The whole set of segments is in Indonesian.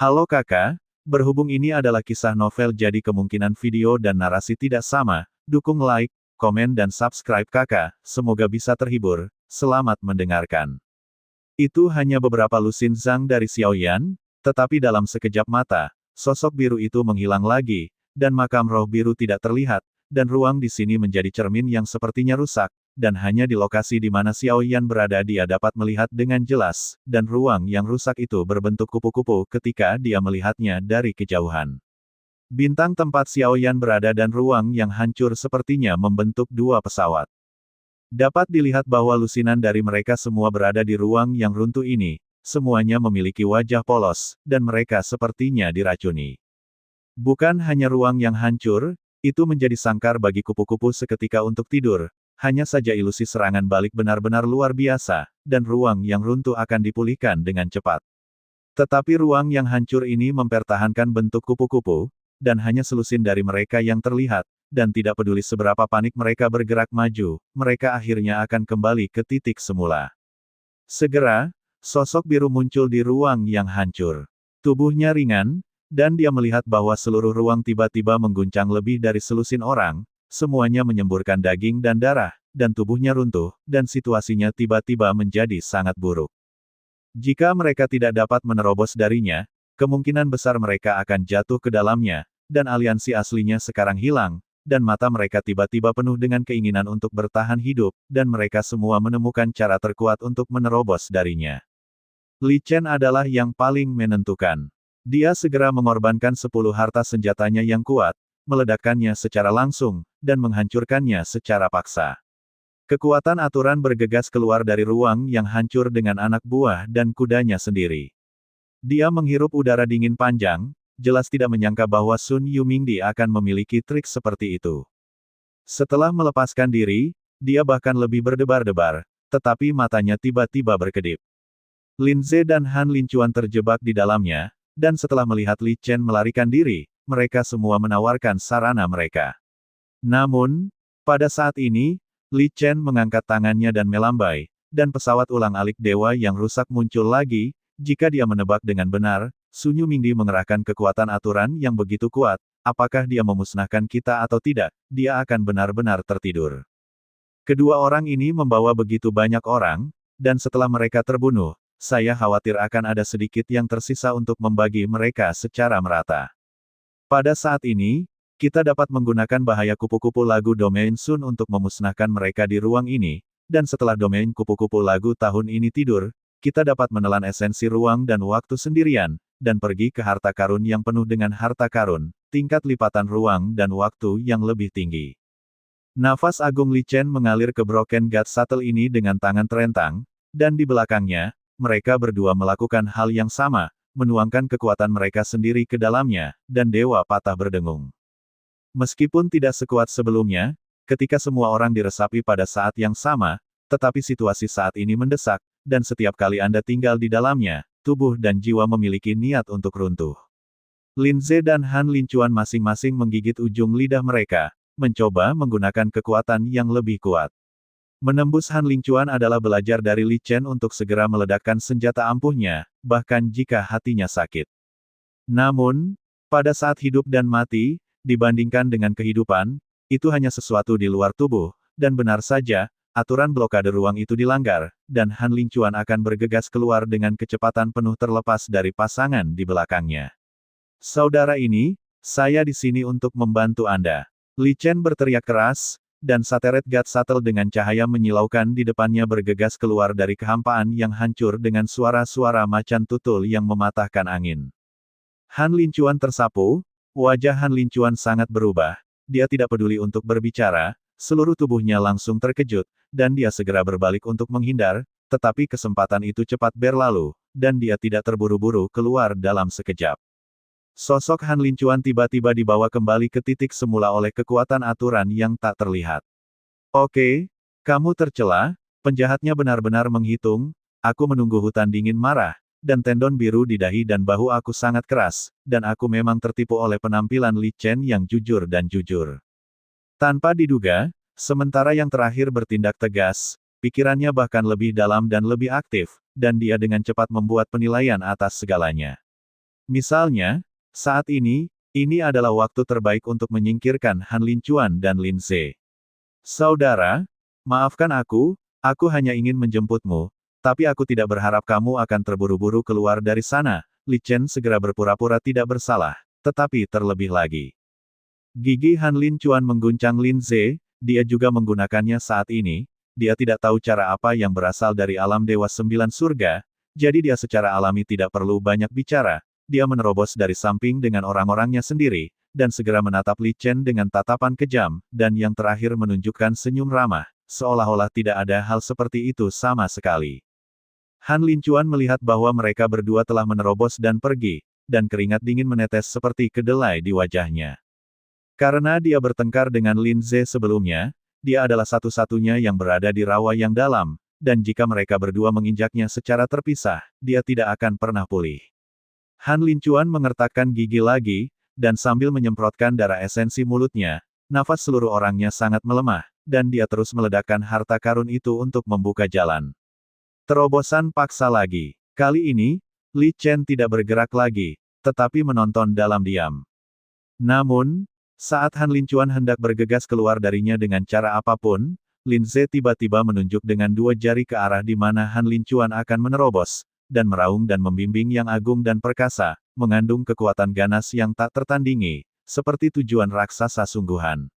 Halo kakak, berhubung ini adalah kisah novel jadi kemungkinan video dan narasi tidak sama, dukung like, komen dan subscribe kakak, semoga bisa terhibur, selamat mendengarkan. Itu hanya beberapa lusin Zhang dari Xiaoyan, tetapi dalam sekejap mata, sosok biru itu menghilang lagi, dan makam roh biru tidak terlihat, dan ruang di sini menjadi cermin yang sepertinya rusak, dan hanya di lokasi di mana Xiaoyan berada dia dapat melihat dengan jelas, dan ruang yang rusak itu berbentuk kupu-kupu ketika dia melihatnya dari kejauhan. Bintang tempat Xiaoyan berada dan ruang yang hancur sepertinya membentuk dua pesawat. Dapat dilihat bahwa lusinan dari mereka semua berada di ruang yang runtuh ini, semuanya memiliki wajah polos, dan mereka sepertinya diracuni. Bukan hanya ruang yang hancur, itu menjadi sangkar bagi kupu-kupu seketika untuk tidur, hanya saja ilusi serangan balik benar-benar luar biasa, dan ruang yang runtuh akan dipulihkan dengan cepat. Tetapi ruang yang hancur ini mempertahankan bentuk kupu-kupu, dan hanya selusin dari mereka yang terlihat, dan tidak peduli seberapa panik mereka bergerak maju, mereka akhirnya akan kembali ke titik semula. Segera, sosok biru muncul di ruang yang hancur. Tubuhnya ringan, dan dia melihat bahwa seluruh ruang tiba-tiba mengguncang lebih dari selusin orang, semuanya menyemburkan daging dan darah, dan tubuhnya runtuh, dan situasinya tiba-tiba menjadi sangat buruk. Jika mereka tidak dapat menerobos darinya, kemungkinan besar mereka akan jatuh ke dalamnya, dan aliansi aslinya sekarang hilang, dan mata mereka tiba-tiba penuh dengan keinginan untuk bertahan hidup, dan mereka semua menemukan cara terkuat untuk menerobos darinya. Li Chen adalah yang paling menentukan. Dia segera mengorbankan 10 harta senjatanya yang kuat, meledakkannya secara langsung, dan menghancurkannya secara paksa. Kekuatan aturan bergegas keluar dari ruang yang hancur dengan anak buah dan kudanya sendiri. Dia menghirup udara dingin panjang, jelas tidak menyangka bahwa Sun Yumingdi akan memiliki trik seperti itu. Setelah melepaskan diri, dia bahkan lebih berdebar-debar, tetapi matanya tiba-tiba berkedip. Lin Ze dan Han Lincuan terjebak di dalamnya, dan setelah melihat Li Chen melarikan diri, mereka semua menawarkan sarana mereka. Namun, pada saat ini, Li Chen mengangkat tangannya dan melambai, dan pesawat ulang-alik dewa yang rusak muncul lagi. Jika dia menebak dengan benar, Sun Yumingdi mengerahkan kekuatan aturan yang begitu kuat, apakah dia memusnahkan kita atau tidak, dia akan benar-benar tertidur. Kedua orang ini membawa begitu banyak orang, dan setelah mereka terbunuh, saya khawatir akan ada sedikit yang tersisa untuk membagi mereka secara merata. Pada saat ini, kita dapat menggunakan bahaya kupu-kupu lagu domain Sun untuk memusnahkan mereka di ruang ini, dan setelah domain kupu-kupu lagu tahun ini tidur, kita dapat menelan esensi ruang dan waktu sendirian, dan pergi ke harta karun yang penuh dengan harta karun, tingkat lipatan ruang dan waktu yang lebih tinggi. Nafas agung Li Chen mengalir ke Broken God Shuttle ini dengan tangan terentang, dan di belakangnya, mereka berdua melakukan hal yang sama, menuangkan kekuatan mereka sendiri ke dalamnya, dan dewa patah berdengung. Meskipun tidak sekuat sebelumnya, ketika semua orang diresapi pada saat yang sama, tetapi situasi saat ini mendesak, dan setiap kali Anda tinggal di dalamnya, tubuh dan jiwa memiliki niat untuk runtuh. Lin Ze dan Han Lincuan masing-masing menggigit ujung lidah mereka, mencoba menggunakan kekuatan yang lebih kuat. Menembus Han Lincuan adalah belajar dari Li Chen untuk segera meledakkan senjata ampuhnya, bahkan jika hatinya sakit. Namun, pada saat hidup dan mati, dibandingkan dengan kehidupan, itu hanya sesuatu di luar tubuh, dan benar saja, aturan blokade ruang itu dilanggar, dan Han Lincuan akan bergegas keluar dengan kecepatan penuh terlepas dari pasangan di belakangnya. Saudara ini, saya di sini untuk membantu Anda. Li Chen berteriak keras, dan Sateret God Shuttle dengan cahaya menyilaukan di depannya bergegas keluar dari kehampaan yang hancur dengan suara-suara macan tutul yang mematahkan angin. Han Lincuan tersapu, wajah Han Lincuan sangat berubah, dia tidak peduli untuk berbicara, seluruh tubuhnya langsung terkejut, dan dia segera berbalik untuk menghindar, tetapi kesempatan itu cepat berlalu, dan dia tidak terburu-buru keluar dalam sekejap. Sosok Han Lincuan tiba-tiba dibawa kembali ke titik semula oleh kekuatan aturan yang tak terlihat. Oke, kamu tercela, penjahatnya benar-benar menghitung, aku menunggu hutan dingin marah, dan tendon biru di dahi dan bahu aku sangat keras, dan aku memang tertipu oleh penampilan Li Chen yang jujur dan jujur. Tanpa diduga, sementara yang terakhir bertindak tegas, pikirannya bahkan lebih dalam dan lebih aktif, dan dia dengan cepat membuat penilaian atas segalanya. Misalnya, saat ini adalah waktu terbaik untuk menyingkirkan Han Lincuan dan Lin Ze. Saudara, maafkan aku hanya ingin menjemputmu, tapi aku tidak berharap kamu akan terburu-buru keluar dari sana. Li Chen segera berpura-pura tidak bersalah, tetapi terlebih lagi. Gigi Han Lincuan mengguncang Lin Ze, dia juga menggunakannya saat ini, dia tidak tahu cara apa yang berasal dari alam Dewa Sembilan Surga, jadi dia secara alami tidak perlu banyak bicara. Dia menerobos dari samping dengan orang-orangnya sendiri, dan segera menatap Li Chen dengan tatapan kejam, dan yang terakhir menunjukkan senyum ramah, seolah-olah tidak ada hal seperti itu sama sekali. Han Lincuan melihat bahwa mereka berdua telah menerobos dan pergi, dan keringat dingin menetes seperti kedelai di wajahnya. Karena dia bertengkar dengan Lin Ze sebelumnya, dia adalah satu-satunya yang berada di rawa yang dalam, dan jika mereka berdua menginjaknya secara terpisah, dia tidak akan pernah pulih. Han Lincuan mengertakkan gigi lagi, dan sambil menyemprotkan darah esensi mulutnya, nafas seluruh orangnya sangat melemah, dan dia terus meledakkan harta karun itu untuk membuka jalan. Terobosan paksa lagi. Kali ini, Li Chen tidak bergerak lagi, tetapi menonton dalam diam. Namun, saat Han Lincuan hendak bergegas keluar darinya dengan cara apapun, Lin Ze tiba-tiba menunjuk dengan dua jari ke arah di mana Han Lincuan akan menerobos, dan meraung dan membimbing yang agung dan perkasa, mengandung kekuatan ganas yang tak tertandingi, seperti tujuan raksasa sungguhan.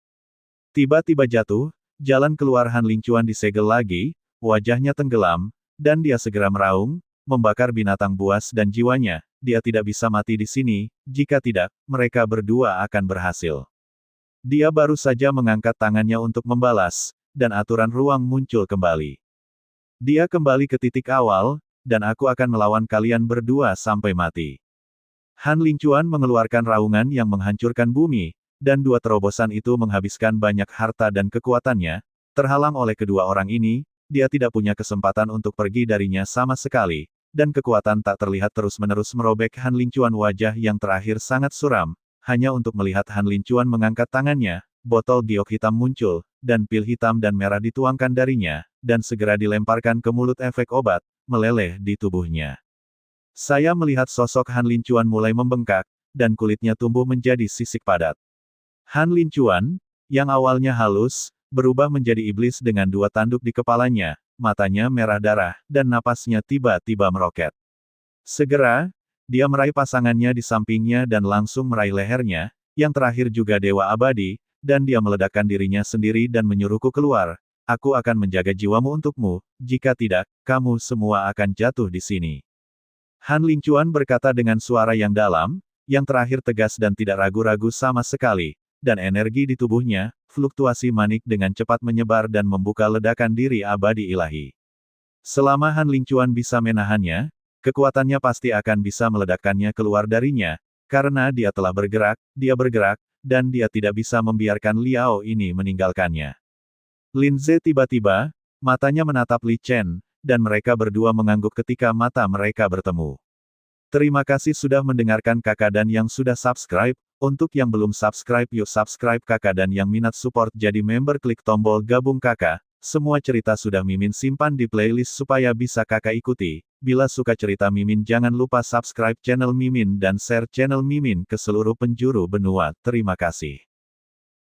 Tiba-tiba jatuh, jalan keluar Han Lincuan disegel lagi, wajahnya tenggelam, dan dia segera meraung, membakar binatang buas dan jiwanya, dia tidak bisa mati di sini, jika tidak, mereka berdua akan berhasil. Dia baru saja mengangkat tangannya untuk membalas, dan aturan ruang muncul kembali. Dia kembali ke titik awal, dan aku akan melawan kalian berdua sampai mati. Han Lincuan mengeluarkan raungan yang menghancurkan bumi, dan dua terobosan itu menghabiskan banyak harta dan kekuatannya. Terhalang oleh kedua orang ini, dia tidak punya kesempatan untuk pergi darinya sama sekali, dan kekuatan tak terlihat terus-menerus merobek Han Lincuan. Wajah yang terakhir sangat suram, hanya untuk melihat Han Lincuan mengangkat tangannya, botol giok hitam muncul, dan pil hitam dan merah dituangkan darinya, dan segera dilemparkan ke mulut efek obat, meleleh di tubuhnya. Saya melihat sosok Han Lincuan mulai membengkak, dan kulitnya tumbuh menjadi sisik padat. Han Lincuan, yang awalnya halus, berubah menjadi iblis dengan dua tanduk di kepalanya, matanya merah darah, dan napasnya tiba-tiba meroket. Segera, dia meraih pasangannya di sampingnya dan langsung meraih lehernya, yang terakhir juga Dewa Abadi, dan dia meledakkan dirinya sendiri dan menyuruhku keluar. Aku akan menjaga jiwamu untukmu, jika tidak, kamu semua akan jatuh di sini. Han Lincuan berkata dengan suara yang dalam, yang terakhir tegas dan tidak ragu-ragu sama sekali, dan energi di tubuhnya, fluktuasi manik dengan cepat menyebar dan membuka ledakan diri abadi ilahi. Selama Han Lincuan bisa menahannya, kekuatannya pasti akan bisa meledakkannya keluar darinya, karena dia telah bergerak, dan dia tidak bisa membiarkan Liao ini meninggalkannya. Lin Ze tiba-tiba, matanya menatap Li Chen, dan mereka berdua mengangguk ketika mata mereka bertemu. Terima kasih sudah mendengarkan kakak dan yang sudah subscribe. Untuk yang belum subscribe yuk subscribe kakak dan yang minat support jadi member klik tombol gabung kakak. Semua cerita sudah Mimin simpan di playlist supaya bisa kakak ikuti. Bila suka cerita Mimin jangan lupa subscribe channel Mimin dan share channel Mimin ke seluruh penjuru benua. Terima kasih.